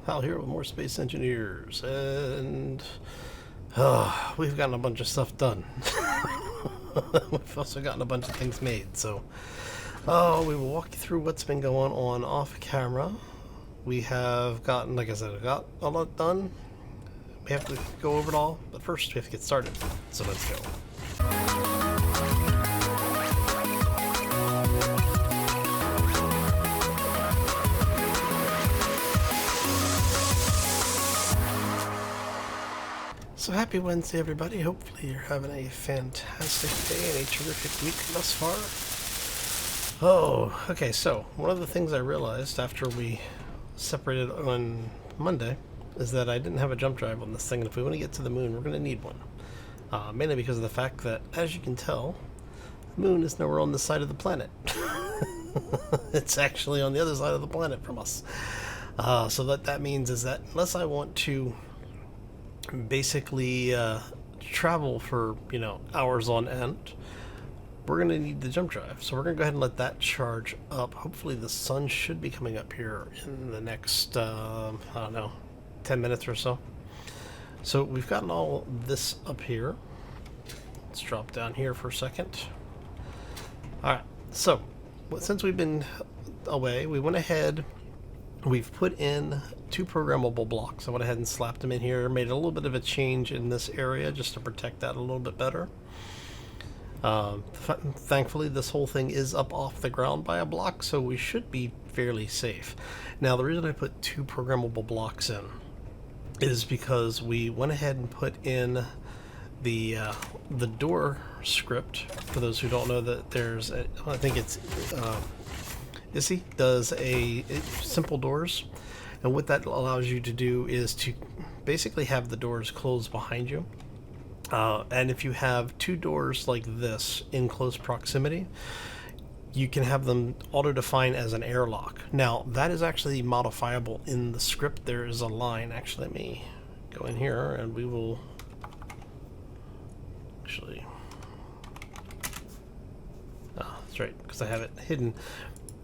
Hal here with more Space Engineers, and we've gotten a bunch of stuff done. We've also gotten a bunch of things made, so we will walk you through what's been going on off camera. We have gotten, like I said, I got a lot done. We have to go over it all, but first we have to get started, so let's go. So happy Wednesday, everybody. Hopefully you're having a fantastic day and a terrific week thus far. Oh, okay, so one of the things I realized after we separated on Monday is that I didn't have a jump drive on this thing, and if we want to get to the moon, we're going to need one. Mainly because of the fact that, as you can tell, the moon is nowhere on this side of the planet. It's actually on the other side of the planet from us. So what that means is that unless I want to basically travel for hours on end, we're going to need the jump drive. So we're going to go ahead and let that charge up. Hopefully the sun should be coming up here in the next I don't know, 10 minutes or so. So we've gotten all this up here. Let's drop down here for a second. Alright, so since we've been away, we went ahead, we've put in 2 programmable blocks. I went ahead and slapped them in here, made a little bit of a change in this area just to protect that a little bit better. Thankfully this whole thing is up off the ground by a block, so we should be fairly safe. Now the reason I put 2 programmable blocks in is because we went ahead and put in the door script. For those who don't know, that there's I think it's ISI does a simple doors. And what that allows you to do is to basically have the doors close behind you. And if you have 2 doors like this in close proximity, you can have them auto-define as an airlock. Now, that is actually modifiable in the script. There is a line. Actually, let me go in here and we will actually... Oh, that's right, because I have it hidden.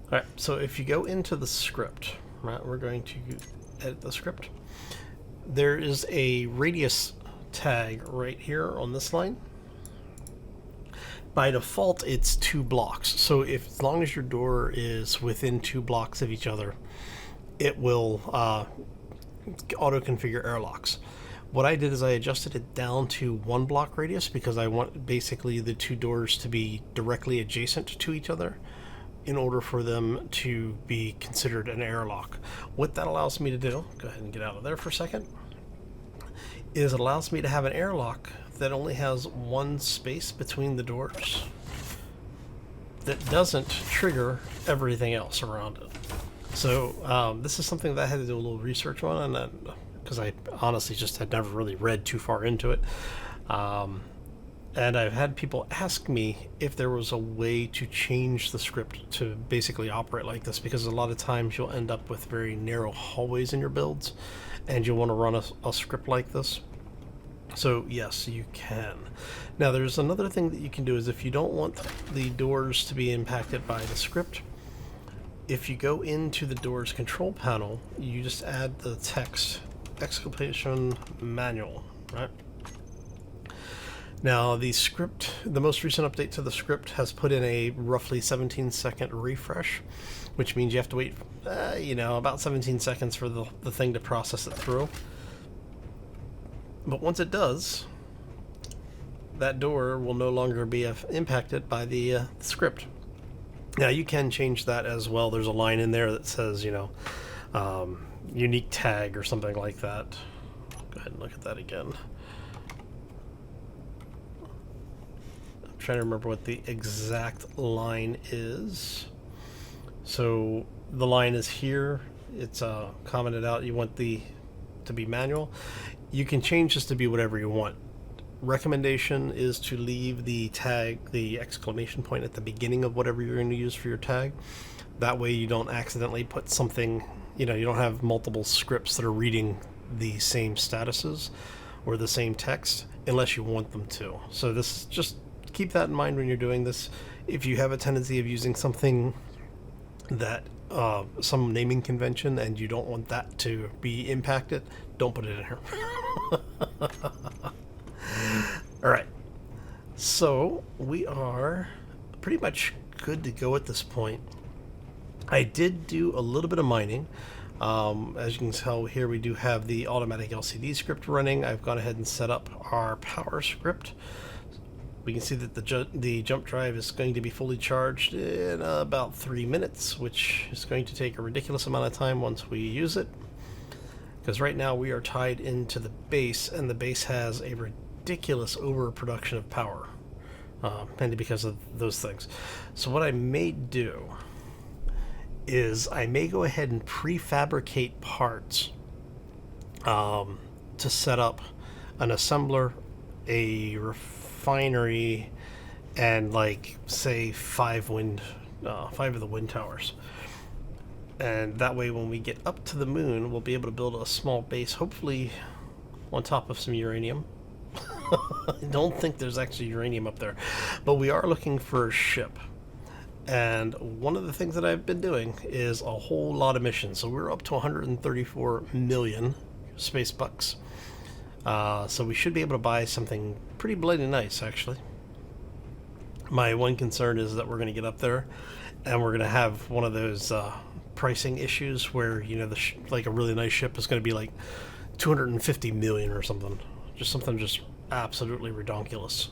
Alright, so if you go into the script... Right, we're going to edit the script. There is a radius tag right here on this line. By default, it's 2 blocks. So as long as your door is within 2 blocks of each other, it will auto-configure airlocks. What I did is I adjusted it down to 1 block radius because I want basically the 2 doors to be directly adjacent to each other in order for them to be considered an airlock. What that allows me to do, go ahead and get out of there for a second, is it allows me to have an airlock that only has 1 space between the doors that doesn't trigger everything else around it. So this is something that I had to do a little research on, and because I honestly just had never really read too far into it. And I've had people ask me if there was a way to change the script to basically operate like this, because a lot of times you'll end up with very narrow hallways in your builds, and you'll want to run a script like this. So yes, you can. Now there's another thing that you can do is if you don't want the doors to be impacted by the script, if you go into the doors control panel, you just add the text exclamation manual, right? Now the script, the most recent update to the script has put in a roughly 17-second refresh, which means you have to wait, about 17 seconds for the thing to process it through. But once it does, that door will no longer be impacted by the script. Now you can change that as well. There's a line in there that says, unique tag or something like that. Go ahead and look at that again. Trying to remember what the exact line is. So the line is here. It's commented out. You want to be manual. You can change this to be whatever you want. Recommendation is to leave the tag, the exclamation point, at the beginning of whatever you're going to use for your tag. That way you don't accidentally put something, you don't have multiple scripts that are reading the same statuses or the same text unless you want them to. So this is just keep that in mind when you're doing this. If you have a tendency of using something that some naming convention and you don't want that to be impacted, don't put it in here. All right. So we are pretty much good to go at this point. I did do a little bit of mining. As you can tell here, we do have the automatic LCD script running. I've gone ahead and set up our power script. We can see that the jump drive is going to be fully charged in about 3 minutes, which is going to take a ridiculous amount of time once we use it. Because right now we are tied into the base, and the base has a ridiculous overproduction of power, mainly because of those things. So what I may do is I may go ahead and prefabricate parts to set up an assembler, a refinery, and like say five of the wind towers. And that way when we get up to the moon, we'll be able to build a small base, hopefully on top of some uranium. I don't think there's actually uranium up there, but we are looking for a ship. And one of the things that I've been doing is a whole lot of missions. So we're up to 134 million space bucks. So we should be able to buy something pretty bloody nice, actually. My one concern is that we're going to get up there and we're going to have one of those pricing issues where, you know, like a really nice ship is going to be like 250 million or something. Just something just absolutely redonkulous.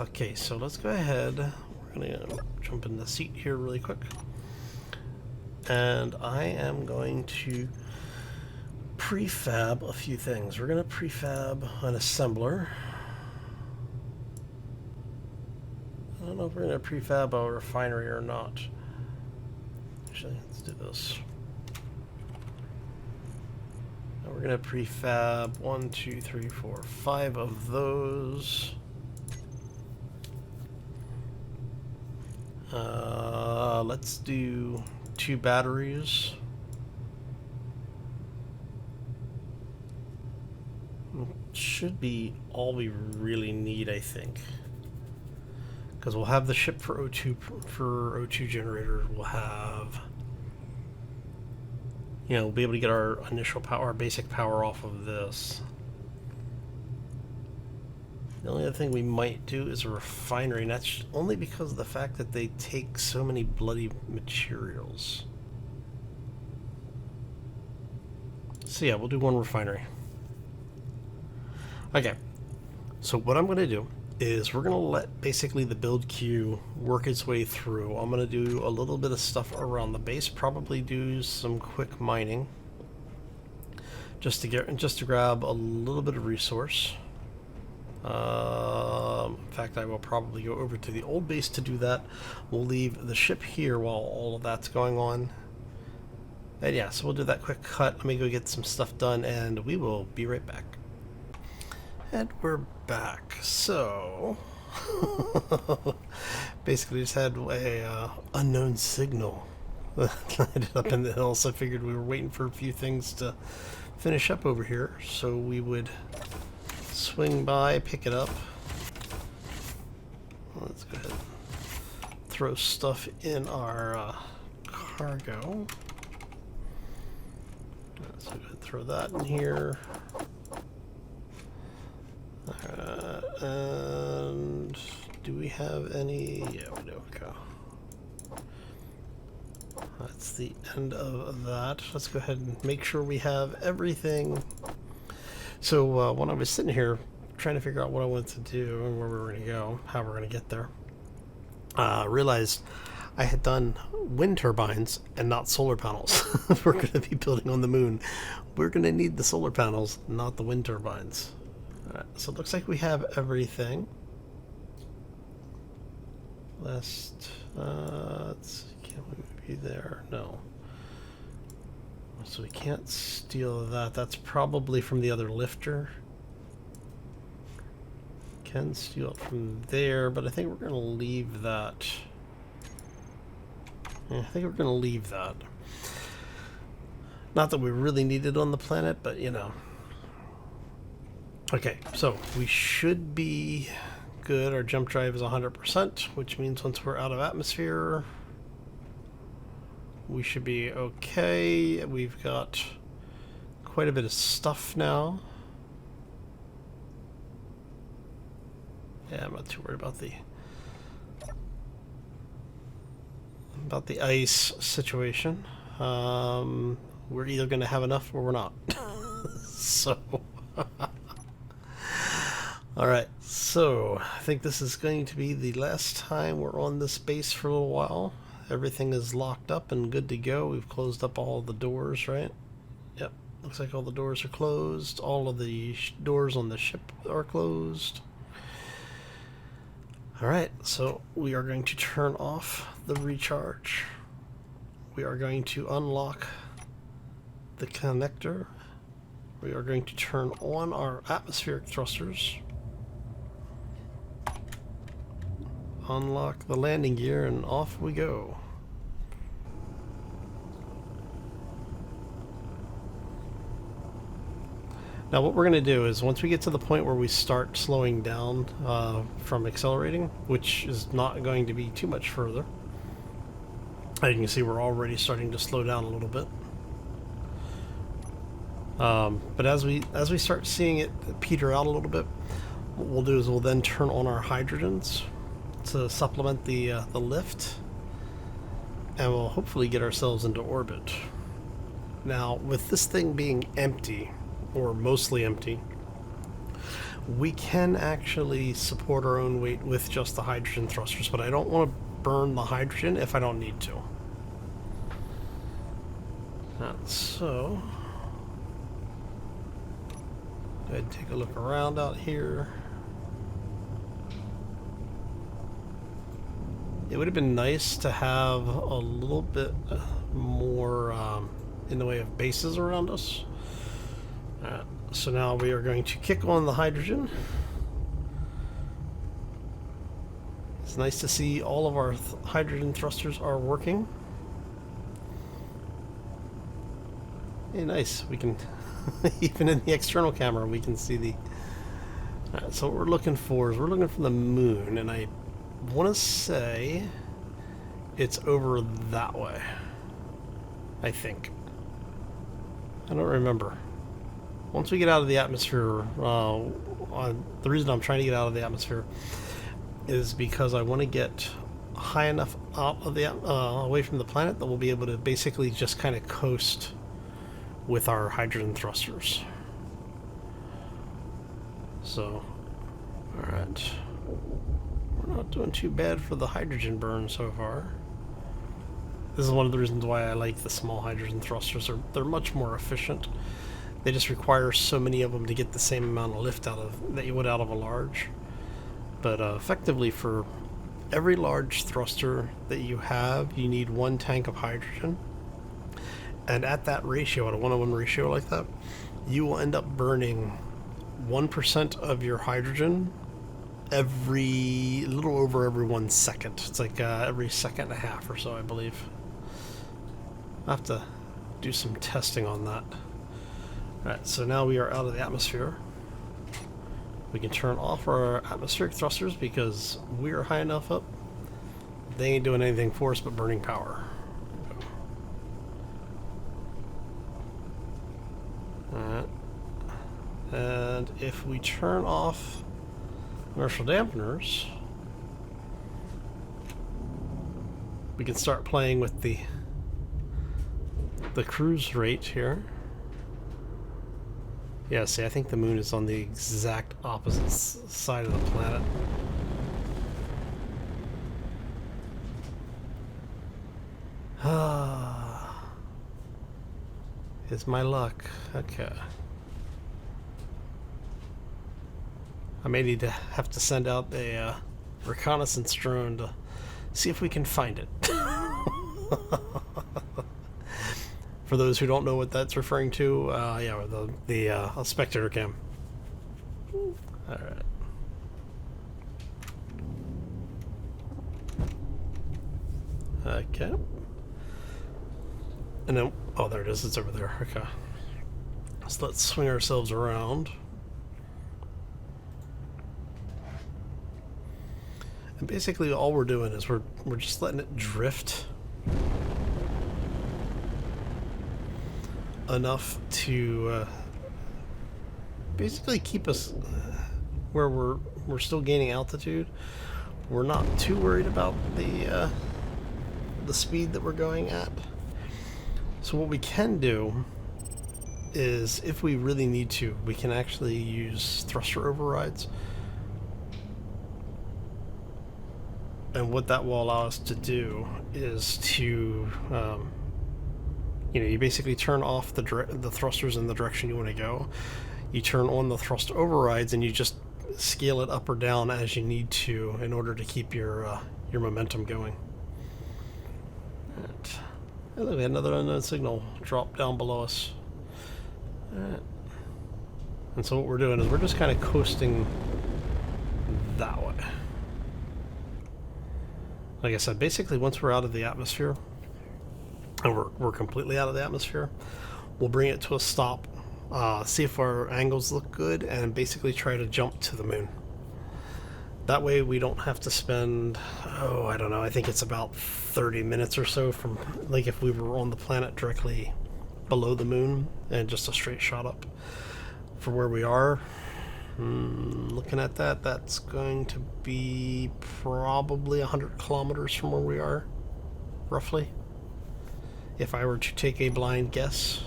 Okay, so let's go ahead. We're going to jump in the seat here really quick. And I am going to prefab a few things. We're going to prefab an assembler. I don't know if we're going to prefab a refinery or not. Actually, let's do this. Now we're going to prefab 1, 2, 3, 4, 5 of those. Let's do 2 batteries. Should be all we really need, I think. Because we'll have the ship for O2 generator. We'll have, you know, we'll be able to get our initial power, our basic power off of this. The only other thing we might do is a refinery, and that's only because of the fact that they take so many bloody materials. So yeah, we'll do 1 refinery. Okay, so what I'm going to do is we're going to let basically the build queue work its way through. I'm going to do a little bit of stuff around the base, probably do some quick mining, just to grab a little bit of resource. In fact, I will probably go over to the old base to do that. We'll leave the ship here while all of that's going on. And yeah, so we'll do that quick cut. Let me go get some stuff done, and we will be right back. And we're back. So, basically just had a unknown signal that ended up in the hills. So I figured we were waiting for a few things to finish up over here, so we would swing by, pick it up. Let's go ahead and throw stuff in our cargo. So go ahead and throw that in here. And do we have any? Yeah, we do. Okay. That's the end of that. Let's go ahead and make sure we have everything. So when I was sitting here trying to figure out what I wanted to do and where we were going to go, how we're going to get there, realized I had done wind turbines and not solar panels. We're going to be building on the moon. We're going to need the solar panels, not the wind turbines. Alright, so it looks like we have everything. Let's see, can we be there? No. So we can't steal that. That's probably from the other lifter. Can steal it from there, but I think we're going to leave that. Yeah, I think we're going to leave that. Not that we really need it on the planet, but you know. Okay, so we should be good. Our jump drive is 100%, which means once we're out of atmosphere, we should be okay. We've got quite a bit of stuff now. Yeah, I'm not too worried about the ice situation. We're either going to have enough or we're not. So, all right. So I think this is going to be the last time we're on this base for a little while. Everything is locked up and good to go. We've closed up all the doors, right? Yep. Looks like all the doors are closed. All of the doors on the ship are closed. Alright, so we are going to turn off the recharge. We are going to unlock the connector. We are going to turn on our atmospheric thrusters. Unlock the landing gear and off we go. Now what we're going to do is once we get to the point where we start slowing down from accelerating, which is not going to be too much further. As you can see, we're already starting to slow down a little bit. But as we start seeing it peter out a little bit, what we'll do is we'll then turn on our hydrogens to supplement the lift, and we'll hopefully get ourselves into orbit. Now, with this thing being empty, or mostly empty, we can actually support our own weight with just the hydrogen thrusters, but I don't want to burn the hydrogen if I don't need to. So, go ahead and take a look around out here. It would have been nice to have a little bit more in the way of bases around us. So now we are going to kick on the hydrogen. It's nice to see all of our hydrogen thrusters are working. Hey, nice. We can, even in the external camera, we can see the... Alright, so what we're looking for is we're looking for the moon, and I want to say it's over that way. I think. I don't remember. Once we get out of the atmosphere, the reason I'm trying to get out of the atmosphere is because I want to get high enough out of the away from the planet that we'll be able to basically just kind of coast with our hydrogen thrusters. So, all right. We're not doing too bad for the hydrogen burn so far. This is one of the reasons why I like the small hydrogen thrusters. They're much more efficient. They just require so many of them to get the same amount of lift out of that you would out of a large. But effectively, for every large thruster that you have, you need 1 tank of hydrogen. And at that ratio, at a 1:1 ratio like that, you will end up burning 1% of your hydrogen a little over every 1 second. It's like every second and a half or so, I believe. I'll have to do some testing on that. Alright, so now we are out of the atmosphere. We can turn off our atmospheric thrusters because we are high enough up. They ain't doing anything for us but burning power. Alright. And if we turn off inertial dampeners, we can start playing with the cruise rate here. Yeah, see, I think the moon is on the exact opposite side of the planet. Ah, it's my luck. Okay. I may need to have to send out a reconnaissance drone to see if we can find it. For those who don't know what that's referring to, yeah, the spectator cam. Alright. Okay. And then, oh, there it is. It's over there. Okay. So let's swing ourselves around. And basically all we're doing is we're just letting it drift enough to basically keep us where we're still gaining altitude. We're not too worried about the speed that we're going at. So what we can do is, if we really need to, we can actually use thruster overrides. And what that will allow us to do is to, you basically turn off the thrusters in the direction you want to go. You turn on the thrust overrides, and you just scale it up or down as you need to in order to keep your momentum going. Right. And look, we had another unknown signal drop down below us. Right. And so what we're doing is we're just kind of coasting that way. Like I said, basically once we're out of the atmosphere, and we're completely out of the atmosphere, we'll bring it to a stop, see if our angles look good, and basically try to jump to the moon. That way we don't have to spend, I don't know, I think it's about 30 minutes or so from, like, if we were on the planet directly below the moon and just a straight shot up. For where we are, looking at that, that's going to be probably 100 kilometers from where we are, roughly, if I were to take a blind guess.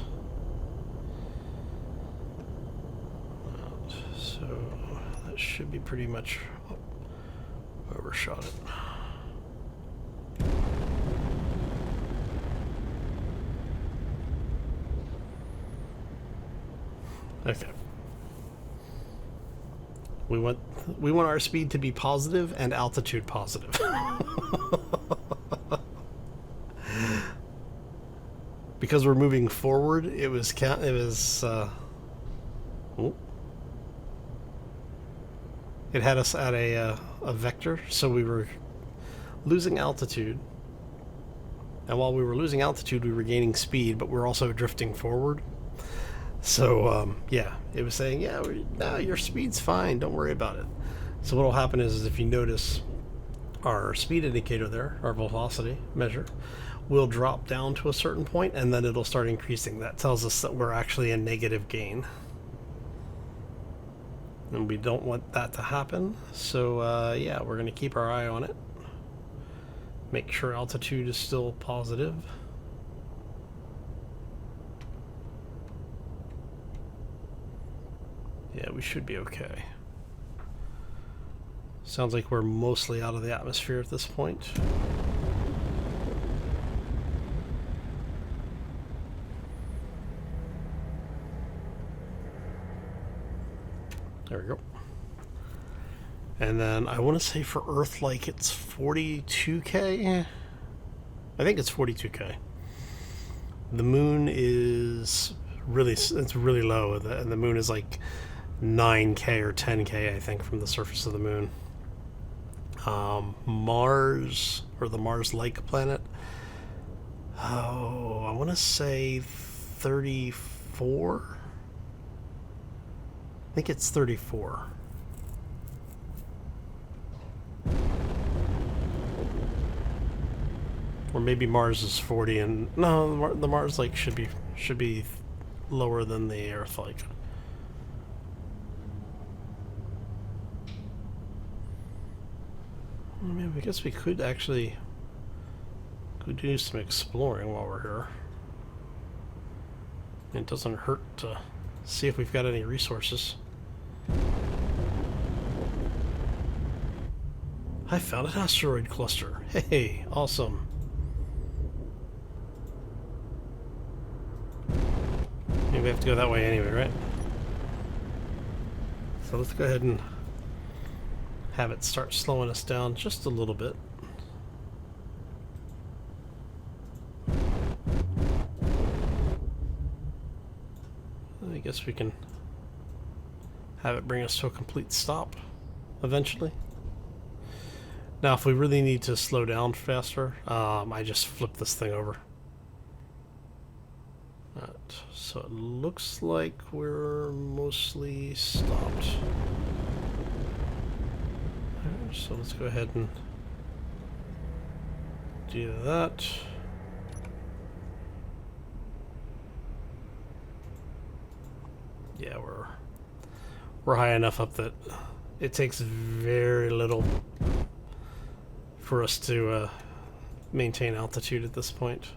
So that should be pretty much overshot it. Okay. We want our speed to be positive and altitude positive. Because we're moving forward, it was it had us at a vector, so we were losing altitude. And while we were losing altitude, we were gaining speed, but we're also drifting forward. So, yeah, it was saying, no, your speed's fine, don't worry about it. So what will happen is if you notice our speed indicator there, our velocity measure, will drop down to a certain point, and then it'll start increasing. That tells us that we're actually in negative gain. And we don't want that to happen. So, yeah, we're going to keep our eye on it. Make sure altitude is still positive. Yeah, we should be okay. Sounds like we're mostly out of the atmosphere at this point. There we go. And then I want to say for Earth, like, it's 42K. I think it's 42K. The moon is it's really low, and the moon is like 9K or 10K, I think, from the surface of the moon. Mars, or the Mars-like planet, I want to say 34. I think it's 34. Or maybe Mars is 40, and no, the Mars-like should be lower than the Earth-like. I mean, I guess we could actually do some exploring while we're here. It doesn't hurt to see if we've got any resources. I found an asteroid cluster. Hey, awesome. Maybe we have to go that way anyway, right? So let's go ahead and have it start slowing us down just a little bit. I guess we can have it bring us to a complete stop eventually. Now, if we really need to slow down faster, I just flip this thing over. Right, so it looks like we're mostly stopped. Right, so let's go ahead and do that. Yeah, we're high enough up that it takes very little for us to maintain altitude at this point.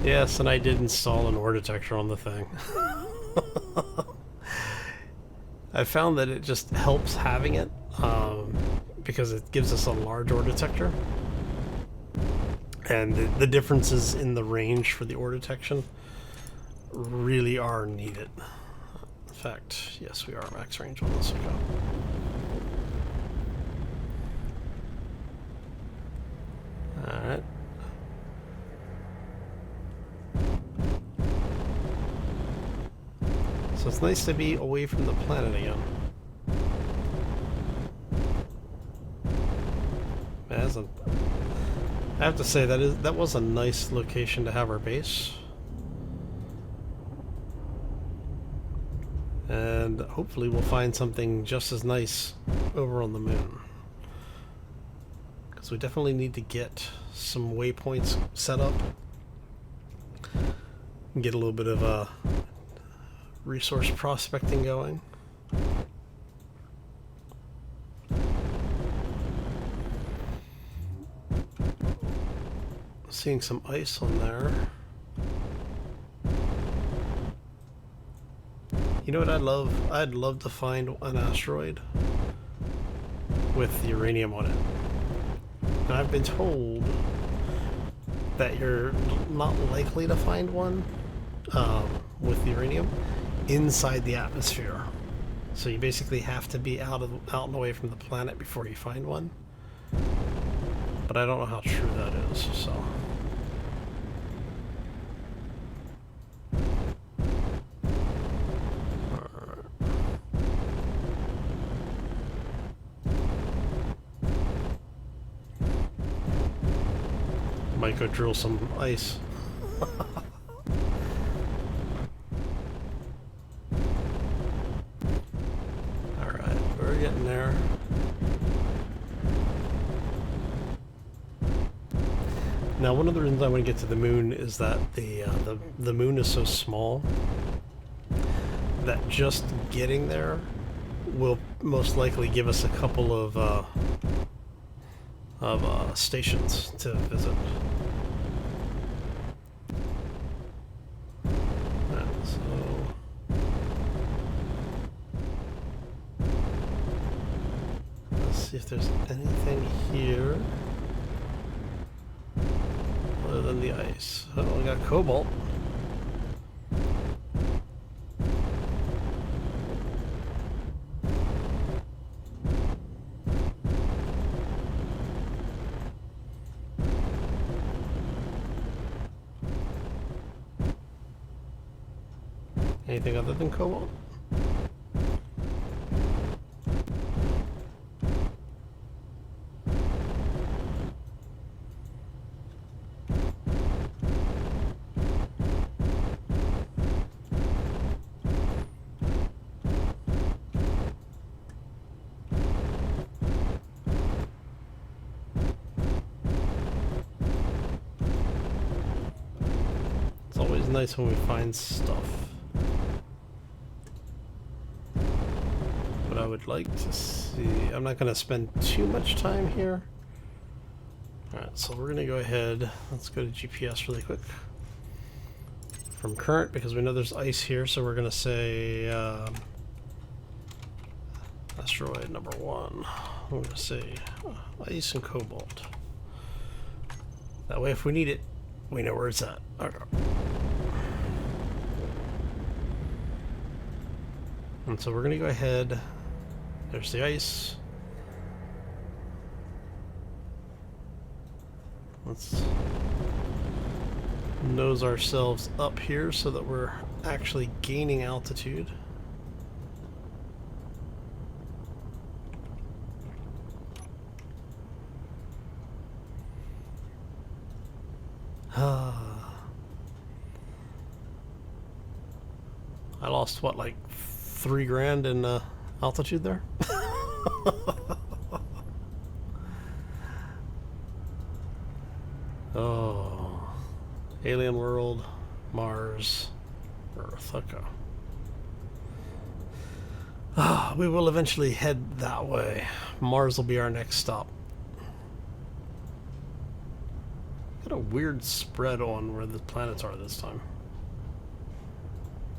Yes, and I did install an ore detector on the thing. I found that it just helps having it because it gives us a large ore detector. And the differences in the range for the ore detection really are needed. In fact, yes, we are max range on this. Okay. Alright. So it's nice to be away from the planet again. I have to say that was a nice location to have our base. And hopefully we'll find something just as nice over on the moon. Because we definitely need to get some waypoints set up. And get a little bit of resource prospecting going. Seeing some ice on there. You know what I'd love? I'd love to find an asteroid with uranium on it. And I've been told that you're not likely to find one with uranium inside the atmosphere. So you basically have to be out and away from the planet before you find one. But I don't know how true that is, so. Might go drill some ice. Alright, we're getting there. Now, one of the reasons I want to get to the moon is that the moon is so small that just getting there will most likely give us a couple of stations to visit. See if there's anything here other than the ice. Oh, we got cobalt. Anything other than cobalt? It's always nice when we find stuff. But I would like to see... I'm not going to spend too much time here. Alright, so we're going to go ahead. Let's go to GPS really quick. From current, because we know there's ice here, so we're going to say... asteroid number 1. We're going to say ice and cobalt. That way if we need it, we know where it's at. Okay. And so we're going to go ahead. There's the ice. Let's nose ourselves up here so that we're actually gaining altitude. I lost, what, like 3 grand in altitude there? Oh. Alien world, Mars, Earth. Okay. We will eventually head that way. Mars will be our next stop. Got a weird spread on where the planets are this time.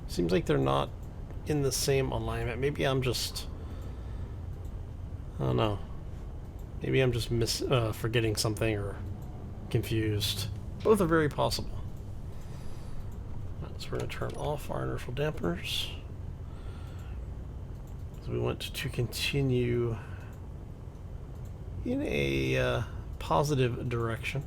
Seems like they're not in the same alignment. Maybe I'm just... I don't know. Maybe I'm just forgetting something or confused. Both are very possible. So we're going to turn off our inertial dampeners. So we want to continue in a positive direction.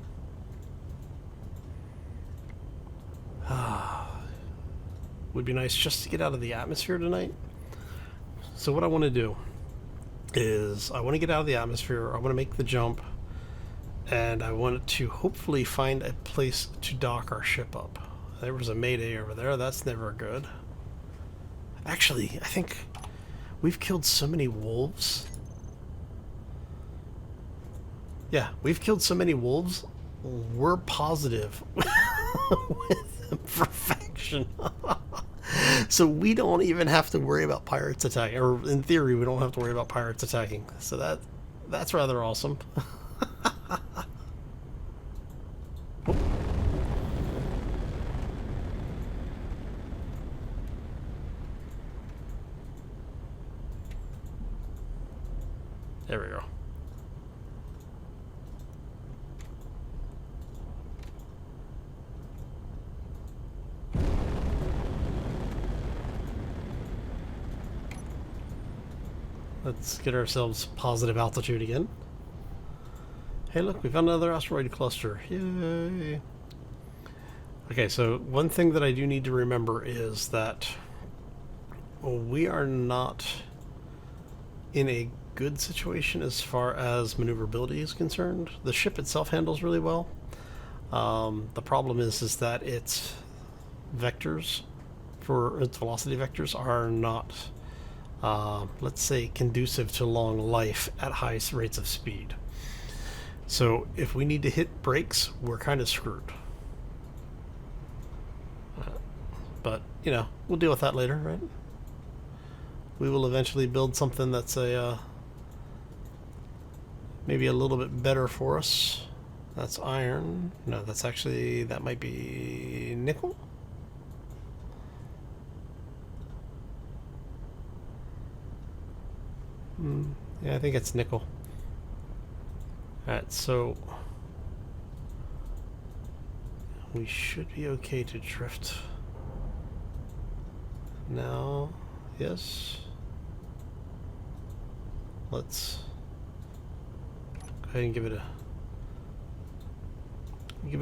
Would be nice just to get out of the atmosphere tonight. So what I want to do is I want to get out of the atmosphere. I want to make the jump, and I want to hopefully find a place to dock our ship up. There was a mayday over there. That's never good. Actually, I think we've killed so many wolves. Yeah, we've killed so many wolves. We're positive with perfection. So we don't even have to worry about pirates attacking, or in theory, we don't have to worry about pirates attacking. So that's rather awesome. There we go. Let's get ourselves positive altitude again. Hey look, we found another asteroid cluster. Yay! Okay, so one thing that I do need to remember is that we are not in a good situation as far as maneuverability is concerned. The ship itself handles really well. The problem is that its vectors, for its velocity vectors, are not let's say conducive to long life at high rates of speed. So if we need to hit brakes, we're kind of screwed. But you know, we'll deal with that later, right? We will eventually build something that's a maybe a little bit better for us. That's iron. No, that's actually, that might be nickel. Yeah, I think it's nickel. Alright, so we should be okay to drift now. Yes. Let's go ahead and give it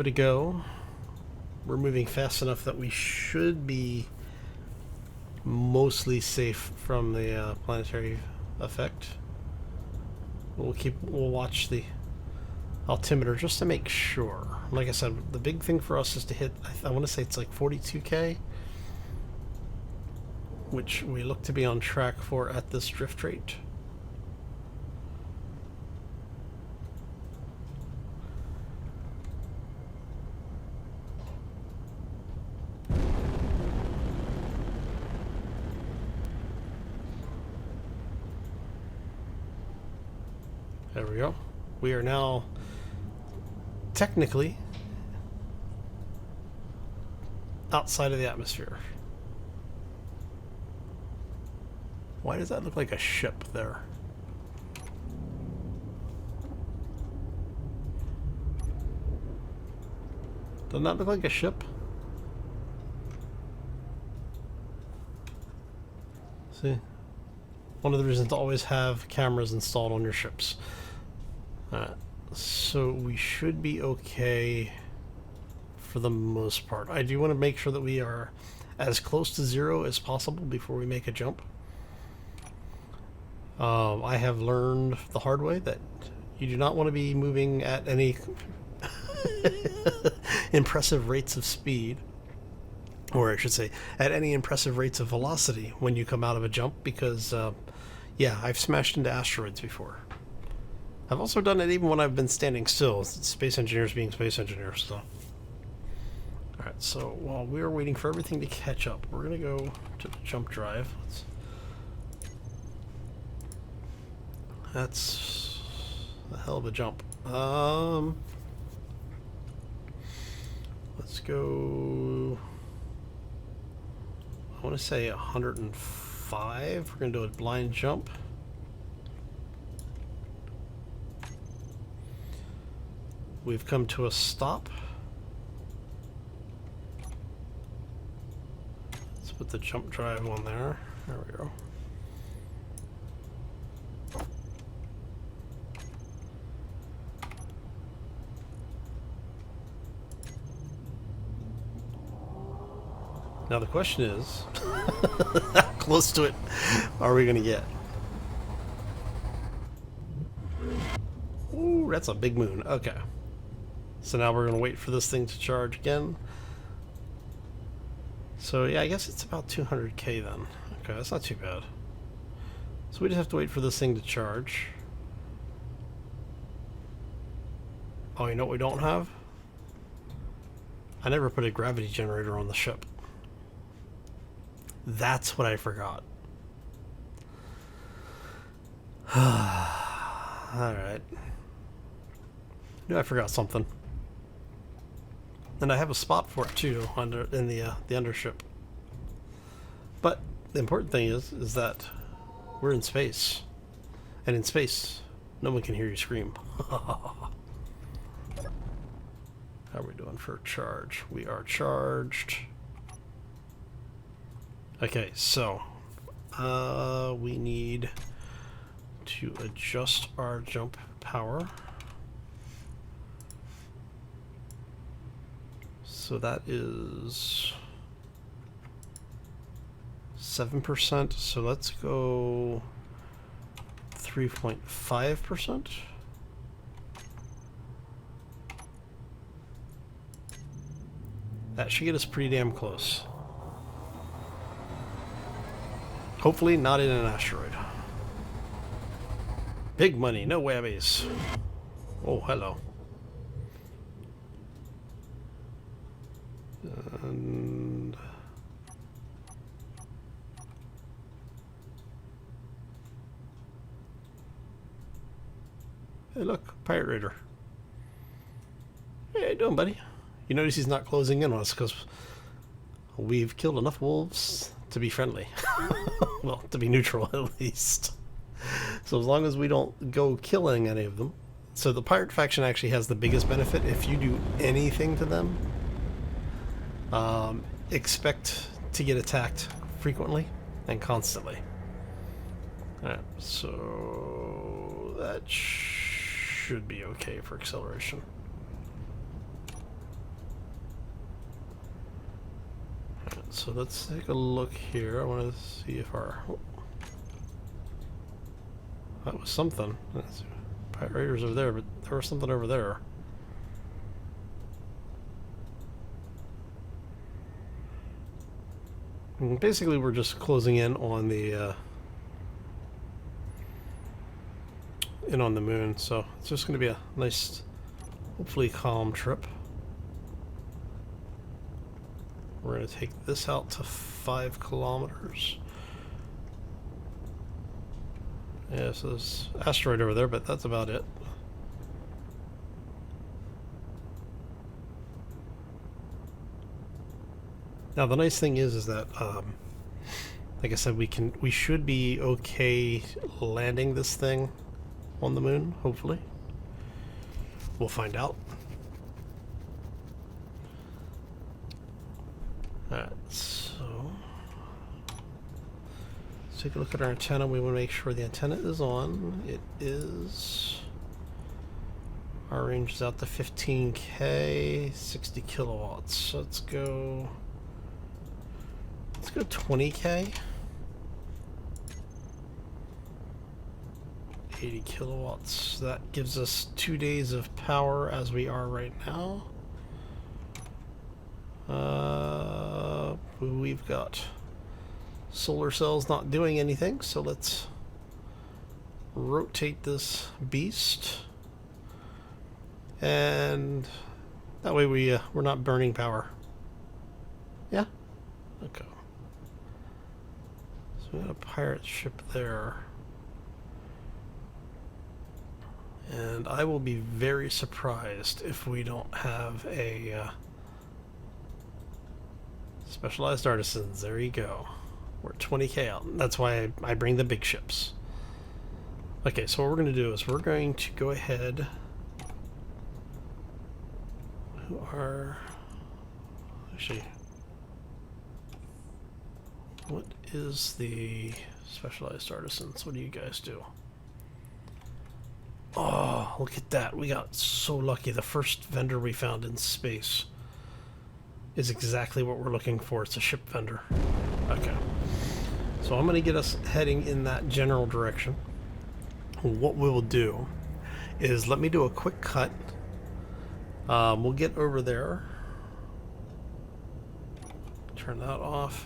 a go. We're moving fast enough that we should be mostly safe from the planetary effect. We'll watch the altimeter just to make sure. Like I said, the big thing for us is to hit, I want to say it's like 42k, which we look to be on track for at this drift rate. There we go. We are now technically outside of the atmosphere. Why does that look like a ship there? Doesn't that look like a ship? See? One of the reasons to always have cameras installed on your ships. So we should be okay for the most part. I do want to make sure that we are as close to zero as possible before we make a jump. I have learned the hard way that you do not want to be moving at any impressive rates of speed. or I should say, at any impressive rates of velocity when you come out of a jump, because, yeah, I've smashed into asteroids before. I've also done it even when I've been standing still. Space engineers being space engineers, so. Alright, so while we're waiting for everything to catch up, we're going to go to the jump drive. That's a hell of a jump. Let's go... I want to say 105. We're going to do a blind jump. We've come to a stop. Let's put the jump drive on there. There we go. Now the question is, how close to it are we going to get? Ooh, that's a big moon. Okay. So now we're going to wait for this thing to charge again. So yeah, I guess it's about 200k then. Okay, that's not too bad. So we just have to wait for this thing to charge. Oh, you know what we don't have? I never put a gravity generator on the ship. That's what I forgot. Alright. Knew I forgot something. And I have a spot for it too in the undership. But the important thing is that we're in space. And in space, no one can hear you scream. How are we doing for charge? We are charged. Okay, so we need to adjust our jump power. So that is 7%. So let's go 3.5%. That should get us pretty damn close. Hopefully not in an asteroid. Big money, no whammies. Oh, hello. And hey, look, Pirate Raider. Hey, how you doing, buddy? You notice he's not closing in on us because we've killed enough wolves to be friendly. Well, to be neutral at least. So as long as we don't go killing any of them. So the pirate faction actually has the biggest benefit. If you do anything to them, expect to get attacked frequently and constantly. Alright, so that should be okay for acceleration. Alright, so let's take a look here. I want to see if our... Oh, that was something. Pirate Raiders over there, but there was something over there. And basically, we're just closing in on the moon, so it's just going to be a nice, hopefully calm trip. We're going to take this out to 5 kilometers. Yeah, so there's an asteroid over there, but that's about it. Now the nice thing is that, like I said, we should be okay landing this thing on the moon. Hopefully, we'll find out. All right, so let's take a look at our antenna. We want to make sure the antenna is on. It is. Our range is out to 15K, 60 kilowatts. So let's go 20K. 80 kilowatts. That gives us 2 days of power as we are right now. We've got solar cells not doing anything, so let's rotate this beast, and that way we're not burning power. Yeah? Okay. So we got a pirate ship there. And I will be very surprised if we don't have a specialized artisans. There you go. We're 20k out. That's why I bring the big ships. Okay, so what we're going to do is we're going to go ahead. Who are... Actually... What is the specialized artisans? What do you guys do? Oh, look at that. We got so lucky. The first vendor we found in space is exactly what we're looking for. It's a ship vendor. Okay. So I'm going to get us heading in that general direction. What we'll do is let me do a quick cut. We'll get over there. Turn that off.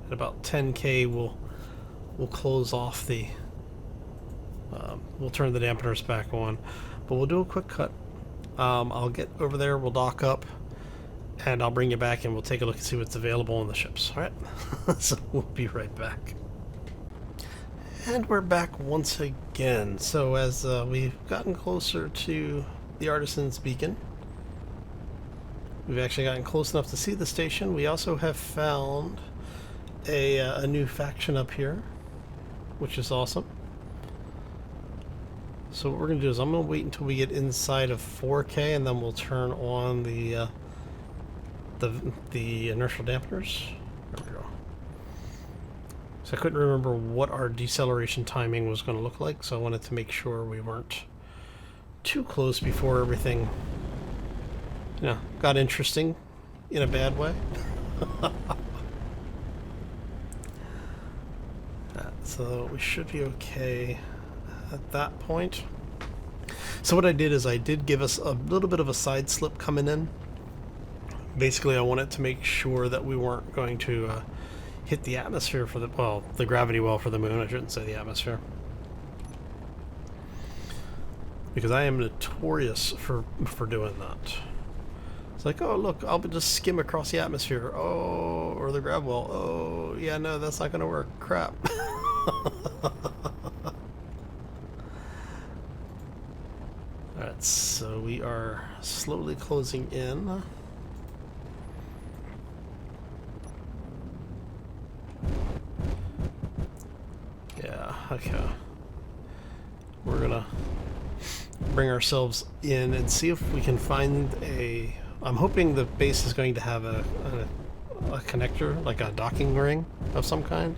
At about 10k, we'll close off the... we'll turn the dampeners back on, but we'll do a quick cut. I'll get over there, we'll dock up, and I'll bring you back and we'll take a look and see what's available on the ships. Alright? So we'll be right back. And we're back once again. So as we've gotten closer to the Artisan's Beacon, we've actually gotten close enough to see the station. We also have found a new faction up here, which is awesome. So what we're going to do is I'm going to wait until we get inside of 4K, and then we'll turn on the inertial dampeners. There we go. So I couldn't remember what our deceleration timing was going to look like, so I wanted to make sure we weren't too close before everything, you know, got interesting in a bad way. So we should be okay at that point. So what I did is I did give us a little bit of a side slip coming in. Basically, I wanted to make sure that we weren't going to hit the atmosphere for the, well, the gravity well for the moon. I shouldn't say the atmosphere, because I am notorious for doing that. It's like, oh look, I'll just skim across the atmosphere. Oh, or the grav well. Oh yeah, no, that's not going to work. Crap. Alright, so we are slowly closing in. Yeah, okay. We're gonna bring ourselves in and see if we can find a... I'm hoping the base is going to have a connector, like a docking ring of some kind.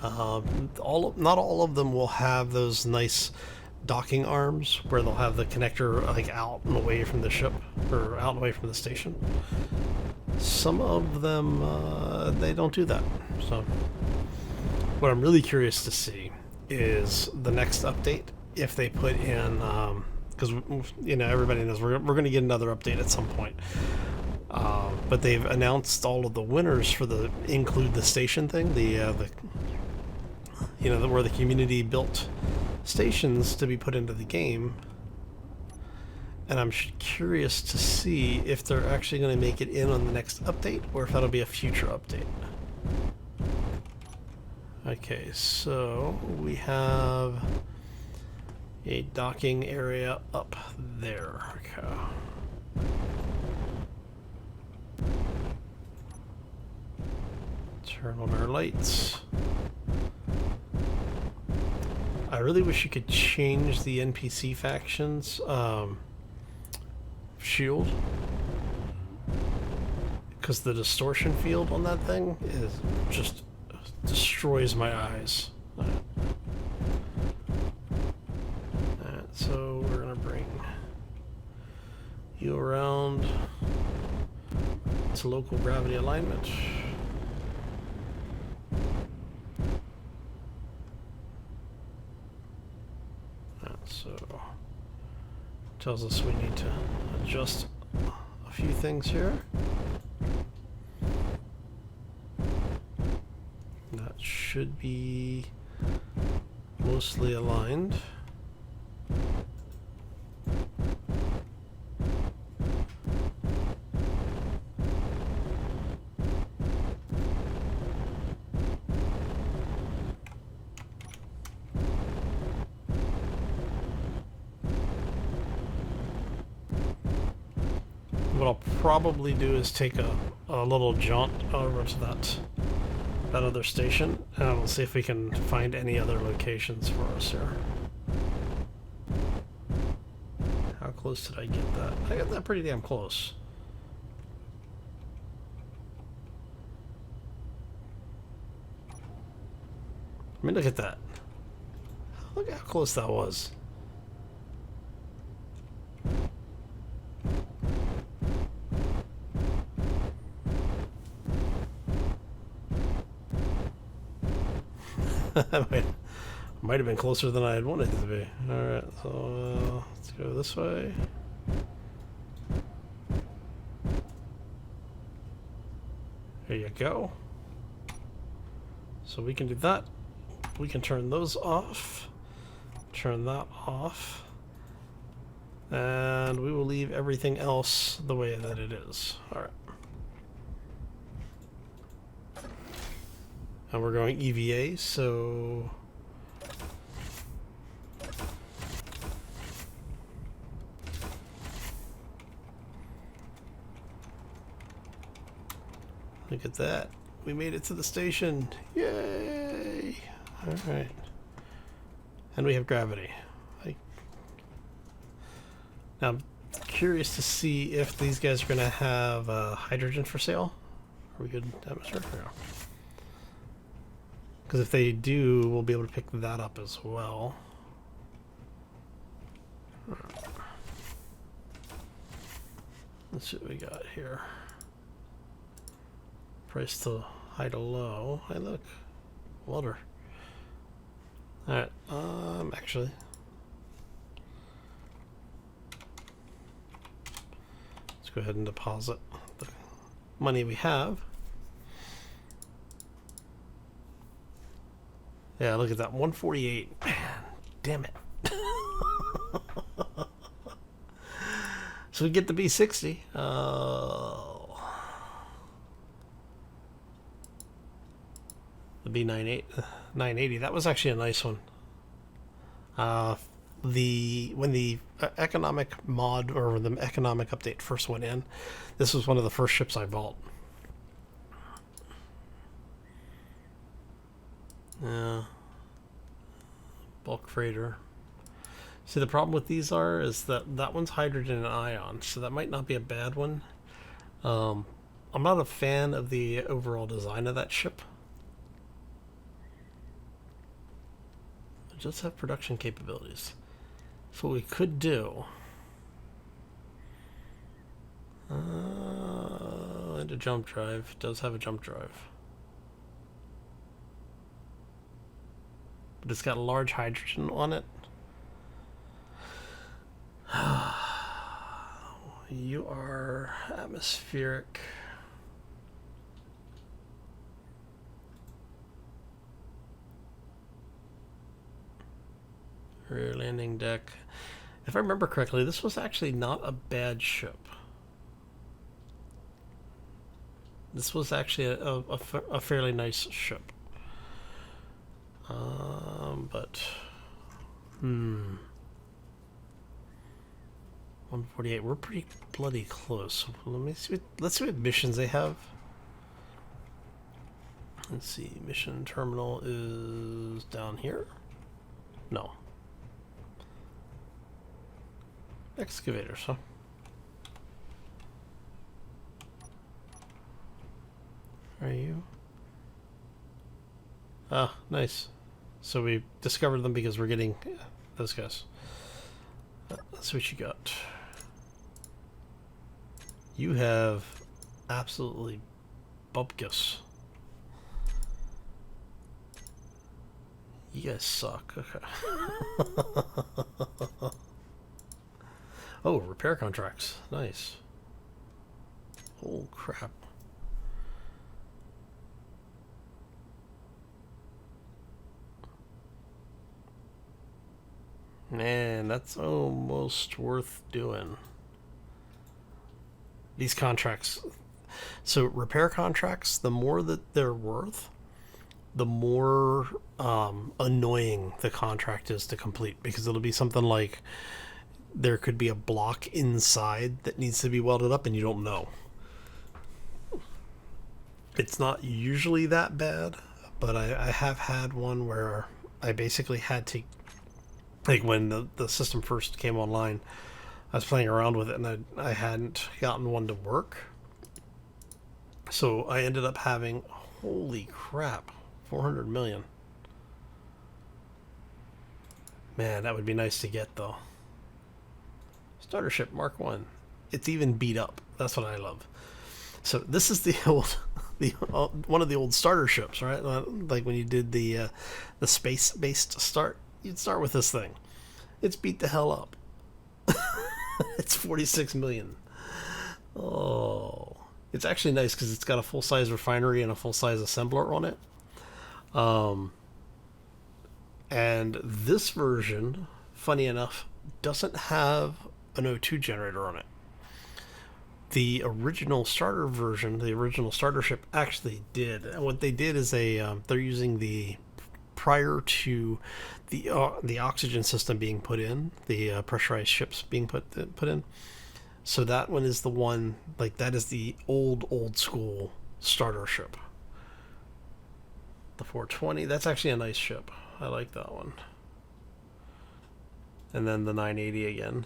Not all of them will have those nice docking arms where they'll have the connector like out and away from the ship, or out and away from the station. Some of them they don't do that. So what I'm really curious to see is the next update, if they put in, because you know, everybody knows we're going to get another update at some point. But they've announced all of the winners for the include the station thing, the you know, where the community built stations to be put into the game. And I'm curious to see if they're actually going to make it in on the next update, or if that'll be a future update. Okay, so we have a docking area up there. Okay. Turn on our lights. I really wish you could change the NPC factions shield, because the distortion field on that thing is just destroys my eyes. Alright, so we're gonna bring you around to local gravity alignment. So tells us we need to adjust a few things here. That should be mostly aligned. What I'll probably do is take a little jaunt over to that other station, and we'll see if we can find any other locations for us here. How close did I get that? I got that pretty damn close. I mean, look at that. Look how close that was. Might have been closer than I had wanted it to be. Alright, so let's go this way. There you go. So we can do that. We can turn those off. Turn that off. And we will leave everything else the way that it is. Alright. And we're going EVA, so look at that. We made it to the station. Yay! Alright. And we have gravity. Now I'm curious to see if these guys are going to have hydrogen for sale. Are we good atmosphere? Yeah. Because if they do, we'll be able to pick that up as well. Let's see what we got here. Price to high to low. Hey, look. Water. Alright, actually. Let's go ahead and deposit the money we have. Yeah, look at that. 148. Man, damn it. So we get the B60. The B980. That was actually a nice one. When the economic mod or the economic update first went in, this was one of the first ships I bought. Yeah. Bulk freighter. See, the problem with these is that one's hydrogen and ion, so that might not be a bad one. I'm not a fan of the overall design of that ship. It does have production capabilities. So what we could do... and a jump drive. It does have a jump drive. But it's got large hydrogen on it. You are atmospheric. Rear landing deck. If I remember correctly, this was actually not a bad ship. This was actually a fairly nice ship. But 148. We're pretty bloody close. Let me see. Let's see what missions they have. Let's see. Mission terminal is down here. No. Excavators, huh? Are you? Ah, nice. So we discovered them because we're getting those guys. Let's see what you got. You have absolutely bupkis. You guys suck. Okay. Oh, repair contracts. Nice. Oh, crap. Man, that's almost worth doing. These contracts. So, repair contracts, the more that they're worth, the more annoying the contract is to complete, because it'll be something like there could be a block inside that needs to be welded up and you don't know. It's not usually that bad, but I have had one where I basically had to, like when the system first came online, I was playing around with it and I hadn't gotten one to work. So I ended up having, holy crap, 400 million. Man, that would be nice to get though. Starter ship Mark 1. It's even beat up. That's what I love. So this is the old, one of the old starter ships, right? Like when you did the space-based start, you'd start with this thing. It's beat the hell up. It's 46 million. Oh, it's actually nice because it's got a full-size refinery and a full-size assembler on it. And this version, funny enough, doesn't have an O2 generator on it. The original starter version, the original starter ship, actually did. And what they did is they're using the, prior to the oxygen system being put in, the pressurized ships being put in. So that one is the one, like that is the old school starter ship. The 420, that's actually a nice ship. I like that one. And then the 980 again.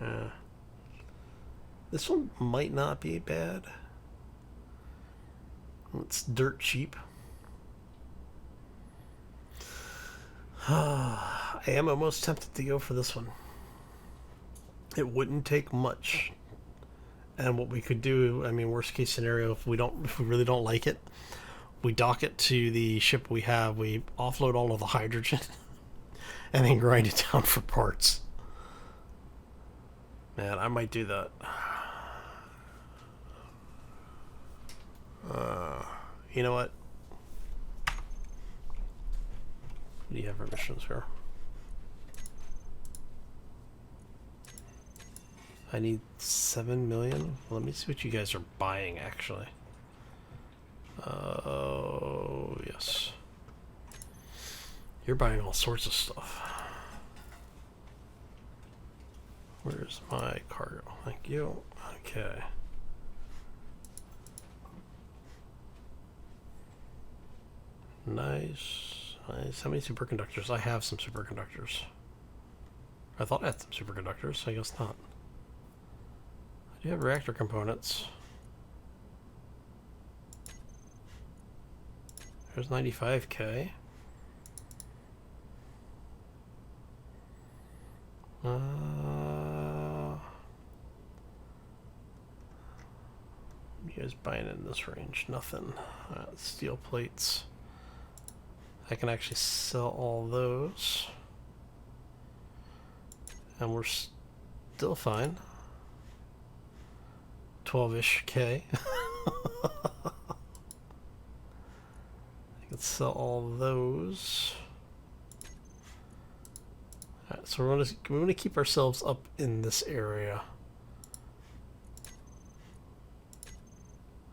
Yeah. This one might not be bad. It's dirt cheap. I am almost tempted to go for this one. It wouldn't take much. And what we could do, I mean, worst case scenario, if we really don't like it, we dock it to the ship we have, we offload all of the hydrogen, and then grind it down for parts. Man, I might do that. You know what? What do you have for missions here? I need 7 million. Let me see what you guys are buying, actually. Oh, yes. You're buying all sorts of stuff. Where's my cargo? Thank you. Okay. Nice. Nice. How many superconductors? I have some superconductors. I thought I had some superconductors. I guess not. I do have reactor components. There's 95k. You guys buying in this range? Nothing. Steel plates. I can actually sell all those. And we're still fine. 12-ish K. I can sell all those. Alright, so we want to keep ourselves up in this area.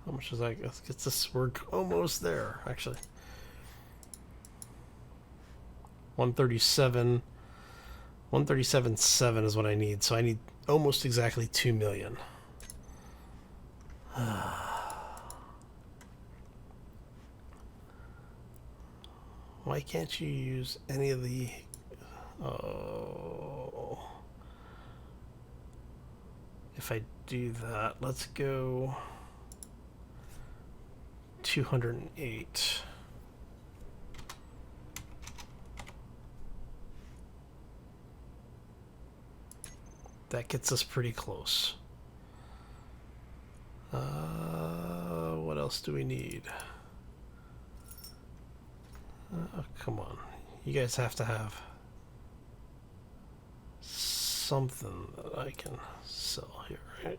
How much is that? Let's get this. We're almost there, actually. 137. 137.7 is what I need. So I need almost exactly 2 million. Why can't you use any of the... Oh. If I do that, let's go 208. That gets us pretty close. What else do we need? Come on. You guys have to have something that I can sell here, right?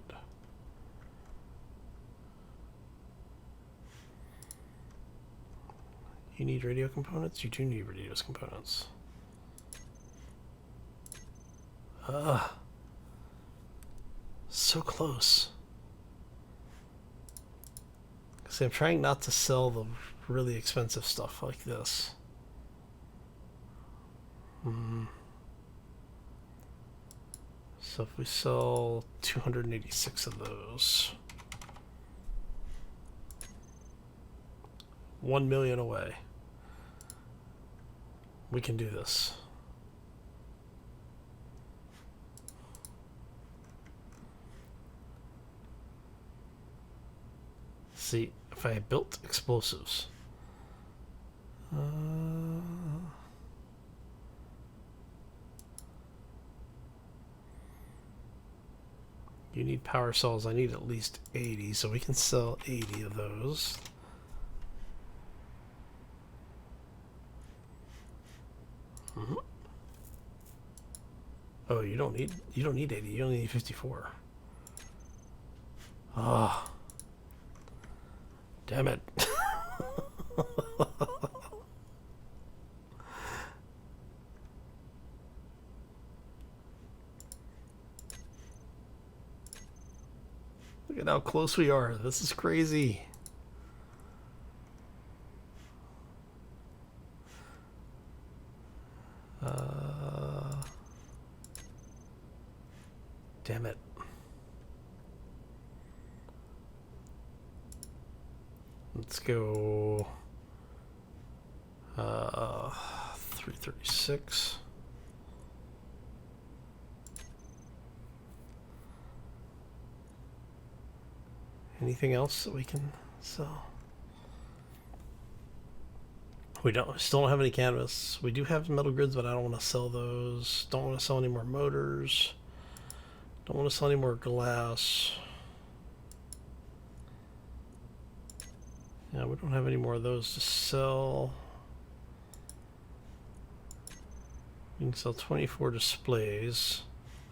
You need radio components? You do need radio components. So close. See, I'm trying not to sell the really expensive stuff like this. So if we sell 286 of those, 1 million away, we can do this. See, if I built explosives, you need power cells. I need at least 80, so we can sell 80 of those. Oh, you don't need 80. You only need 54. Ah. Damn it. Look at how close we are. This is crazy. Damn it. Let's go 336. Anything else that we can sell? We still don't have any canvas. We do have metal grids, but I don't want to sell those. Don't want to sell any more motors. Don't want to sell any more glass. Yeah, we don't have any more of those to sell. We can sell 24 displays.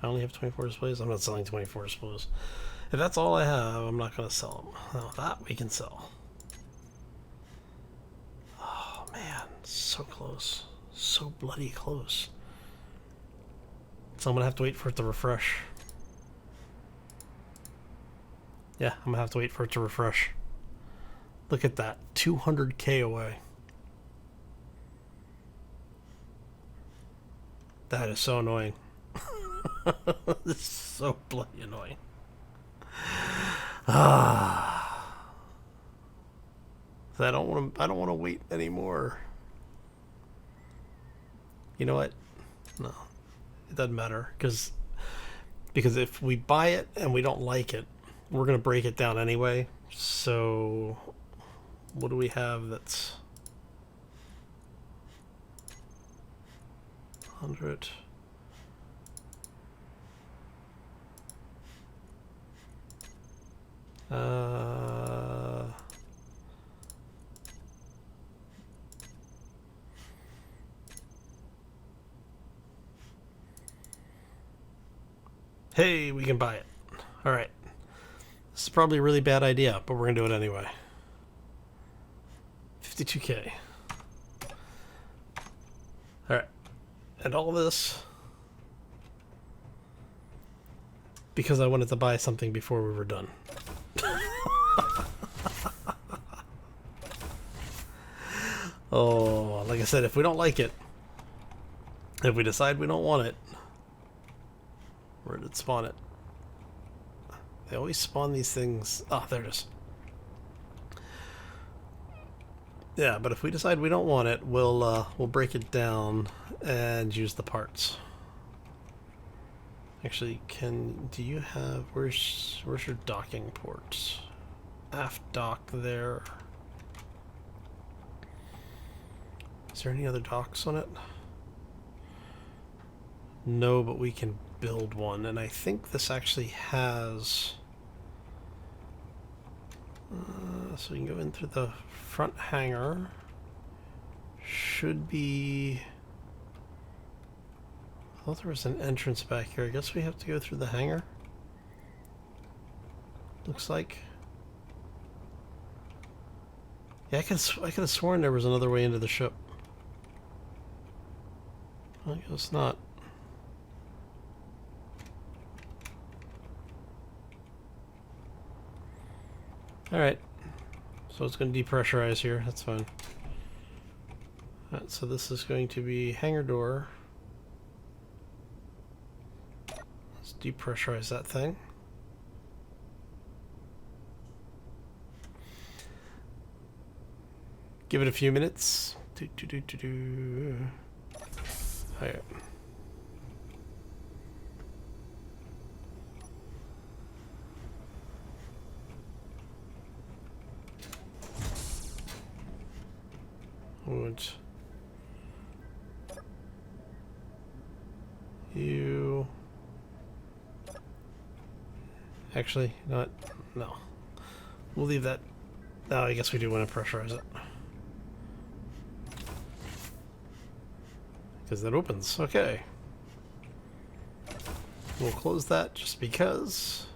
I only have 24 displays. I'm not selling 24 displays. If that's all I have, I'm not going to sell them. Oh, that we can sell. Oh, man. So close. So bloody close. So I'm going to have to wait for it to refresh. Yeah, I'm going to have to wait for it to refresh. Look at that. 200K away. That is so annoying. This is so bloody annoying. So I don't want to wait anymore. You know what? No. It doesn't matter because if we buy it and we don't like it, we're going to break it down anyway. So what do we have that's 100? Hey, we can buy it. All right. This is probably a really bad idea, but we're going to do it anyway. 52K. All right. And all this because I wanted to buy something before we were done. Oh, like I said, if we don't like it, if we decide we don't want it, where did it spawn it? They always spawn these things. Oh, there it is. Yeah, but if we decide we don't want it, we'll break it down and use the parts. Actually, do you have where's your docking ports? Aft dock there. Is there any other docks on it? No, but we can build one, and I think this actually has. So we can go in through the front hangar. Should be. thought there was an entrance back here. I guess we have to go through the hangar. Looks like. Yeah, I could have sworn there was another way into the ship. I guess not. Alright. So it's going to depressurize here. That's fine. Alright, so this is going to be hangar door. Let's depressurize that thing. Give it a few minutes. Alright. Would you actually not? No, we'll leave that. Oh, I guess we do want to pressurize it because that opens. Okay, we'll close that just because.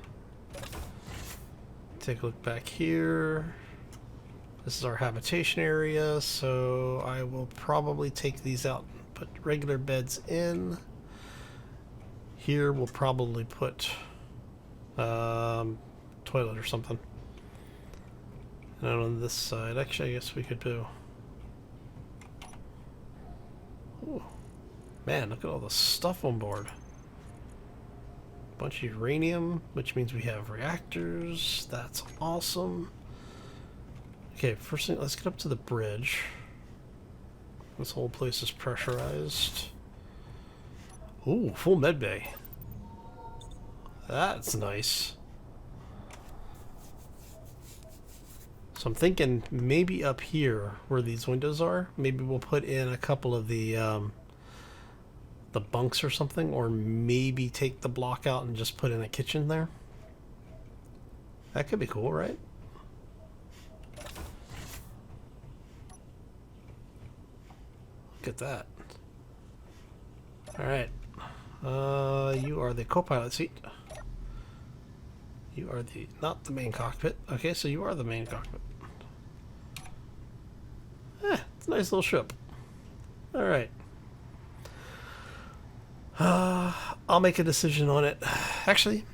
Take a look back here. This is our habitation area, so I will probably take these out and put regular beds in. Here we'll probably put toilet or something. And on this side, actually I guess we could do... Ooh. Man, look at all the stuff on board. Bunch of uranium, which means we have reactors. That's awesome. Okay, first thing, let's get up to the bridge. This whole place is pressurized. Ooh, full med bay. That's nice. So I'm thinking maybe up here where these windows are, maybe we'll put in a couple of the bunks or something, or maybe take the block out and just put in a kitchen there. That could be cool, right? Look at that. Alright. You are the co-pilot seat. You are the... not the main cockpit. Okay, so you are the main cockpit. It's a nice little ship. Alright. I'll make a decision on it. Actually,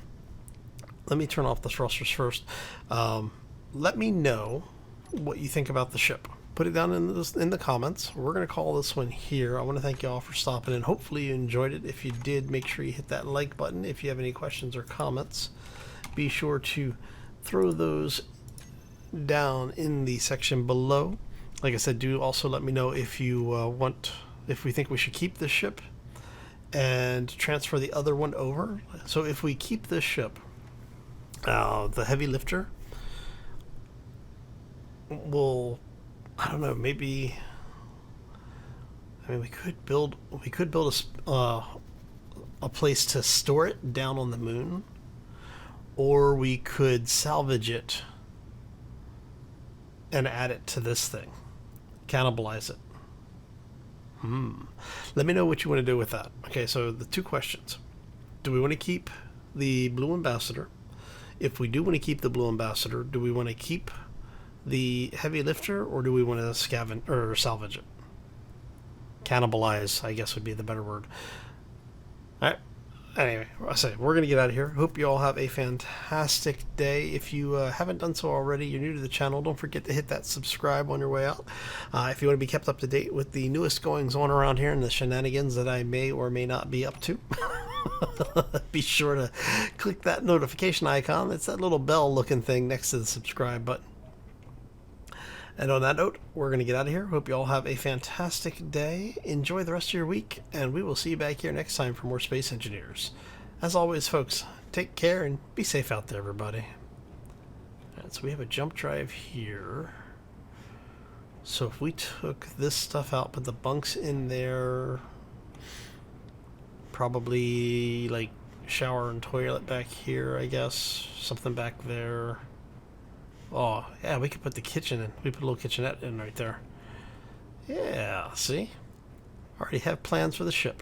let me turn off the thrusters first. Let me know what you think about the ship. Put it down in the comments. We're going to call this one here. I want to thank you all for stopping in. Hopefully you enjoyed it. If you did, make sure you hit that like button. If you have any questions or comments, be sure to throw those down in the section below. Like I said, do also let me know if you if we think we should keep this ship and transfer the other one over. So if we keep this ship, the heavy lifter, will... I don't know, maybe... I mean, we could build a place to store it down on the moon, or we could salvage it and add it to this thing, cannibalize it. Let me know what you want to do with that. Okay, so the two questions: do we want to keep the Blue Ambassador? If we do want to keep the Blue Ambassador, do we want to keep the heavy lifter, or do we want to scavenge or salvage it? Cannibalize, I guess, would be the better word. Alright. Anyway, I say we're going to get out of here. Hope you all have a fantastic day. If you haven't done so already, you're new to the channel, don't forget to hit that subscribe on your way out. If you want to be kept up to date with the newest goings on around here and the shenanigans that I may or may not be up to, be sure to click that notification icon. It's that little bell looking thing next to the subscribe button. And on that note, we're going to get out of here. Hope you all have a fantastic day. Enjoy the rest of your week, and we will see you back here next time for more Space Engineers. As always, folks, take care and be safe out there, everybody. Alright, so we have a jump drive here. So if we took this stuff out, put the bunks in there, probably like shower and toilet back here, I guess. Something back there. Oh, yeah, we could put the kitchen in. We put a little kitchenette in right there. Yeah, see? Already have plans for the ship.